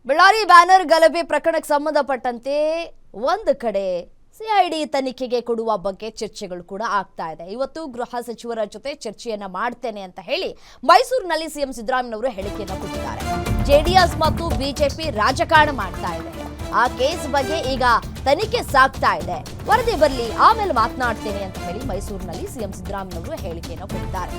Ballari banner ಗಲಭೆ ಪ್ರಕರಣಕ್ಕೆ ಸಂಬಂಧಪಟ್ಟಂತೆ ಒಂದು ಕಡೆ ಸಿಐಡಿ ತನಿಖೆಗೆ ಕೊಡುವ ಬಗ್ಗೆ ಚರ್ಚೆಗಳು ಕೂಡ ಆಗ್ತಾ ಇದೆ. ಇವತ್ತು ಗೃಹ ಸಚಿವರ ಜೊತೆ ಚರ್ಚೆಯನ್ನ ಮಾಡ್ತೇನೆ ಅಂತ ಹೇಳಿ ಮೈಸೂರಿನಲ್ಲಿ ಸಿಎಂ ಸಿದ್ದರಾಮಯ್ಯನವರು ಹೇಳಿಕೆಯನ್ನು ಕೊಟ್ಟಿದ್ದಾರೆ. ಜೆಡಿಎಸ್ ಮತ್ತು ಬಿಜೆಪಿ ರಾಜಕಾರಣ ಮಾಡ್ತಾ ಇದೆ. ಆ ಕೇಸ್ ಬಗ್ಗೆ ಈಗ ತನಿಖೆ ಸಾಗ್ತಾ ಇದೆ. ವರದಿ ಬರಲಿ, ಆಮೇಲೆ ಮಾತನಾಡ್ತೇನೆ ಅಂತ ಹೇಳಿ ಮೈಸೂರಿನಲ್ಲಿ ಸಿಎಂ ಸಿದ್ದರಾಮಯ್ಯನವರು ಹೇಳಿಕೆಯನ್ನು ಕೊಟ್ಟಿದ್ದಾರೆ.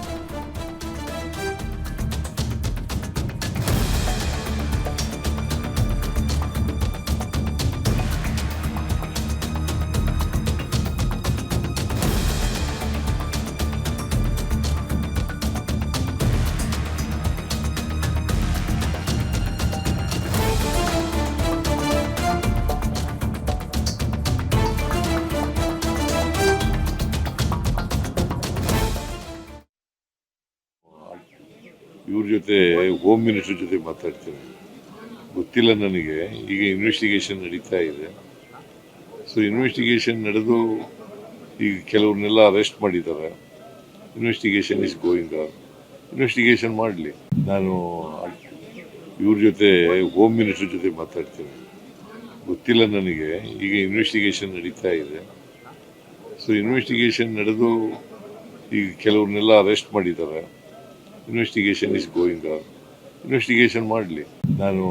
ಇವ್ರ ಜೊತೆ ಹೋಮ್ ಮಿನಿಸ್ಟರ್ ಜೊತೆ ಮಾತಾಡ್ತೀನಿ. ಗೊತ್ತಿಲ್ಲ ನನಗೆ. ಈಗ ಇನ್ವೆಸ್ಟಿಗೇಷನ್ ನಡೀತಾ ಇದೆ. ಸೊ ಇನ್ವೆಸ್ಟಿಗೇಷನ್ ನಡೆದು ಈಗ ಕೆಲವ್ರನ್ನೆಲ್ಲ ಅರೆಸ್ಟ್ ಮಾಡಿದ್ದಾರೆ. Investigation is going on. Investigation ಮಾಡಲಿ. ನಾನು ಇವ್ರ ಜೊತೆ ಹೋಮ್ ಮಿನಿಸ್ಟರ್ ಜೊತೆ ಮಾತಾಡ್ತೀನಿ. ಗೊತ್ತಿಲ್ಲ ನನಗೆ. ಈಗ ಇನ್ವೆಸ್ಟಿಗೇಷನ್ ನಡೀತಾ ಇದೆ. ಸೊ ಇನ್ವೆಸ್ಟಿಗೇಷನ್ ನಡೆದು ಈಗ ಕೆಲವ್ರನ್ನೆಲ್ಲ ಅರೆಸ್ಟ್ ಮಾಡಿದ್ದಾರೆ. Investigation is going on. Investigation ಮಾಡಲಿ. ನಾನು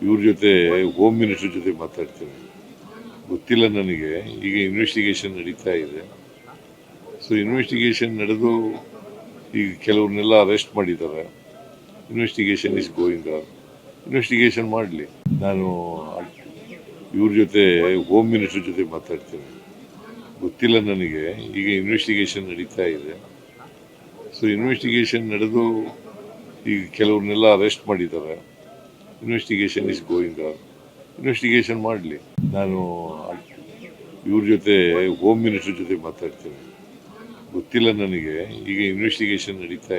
ಇವ್ರ ಜೊತೆ ಹೋಮ್ ಮಿನಿಸ್ಟರ್ ಜೊತೆ ಮಾತಾಡ್ತೀನಿ. ಗೊತ್ತಿಲ್ಲ ನನಗೆ. ಈಗ ಇನ್ವೆಸ್ಟಿಗೇಷನ್ ನಡೀತಾ ಇದೆ. ಸೊ ಇನ್ವೆಸ್ಟಿಗೇಷನ್ ನಡೆದು ಈಗ ಕೆಲವ್ರನ್ನೆಲ್ಲ ಅರೆಸ್ಟ್ ಮಾಡಿದ್ದಾರೆ. Investigation is going on. Investigation ಮಾಡಲಿ. ನಾನು ಇವ್ರ ಜೊತೆ ಹೋಮ್ ಮಿನಿಸ್ಟರ್ ಜೊತೆ ಮಾತಾಡ್ತೀನಿ. ಗೊತ್ತಿಲ್ಲ ನನಗೆ. ಈಗ ಇನ್ವೆಸ್ಟಿಗೇಷನ್ ನಡೀತಾ ಇದೆ. ಸೊ ಇನ್ವೆಸ್ಟಿಗೇಷನ್ ನಡೆದು ಈಗ ಕೆಲವ್ರನ್ನೆಲ್ಲ ಅರೆಸ್ಟ್ ಮಾಡಿದ್ದಾರೆ. Investigation is going on. Investigation ಮಾಡಲಿ. ನಾನು ಇವ್ರ ಜೊತೆ ಹೋಮ್ ಮಿನಿಸ್ಟರ್ ಜೊತೆ ಮಾತಾಡ್ತೀನಿ. ಗೊತ್ತಿಲ್ಲ ನನಗೆ. ಈಗ ಇನ್ವೆಸ್ಟಿಗೇಷನ್ ನಡೀತಾ ಇದೆ.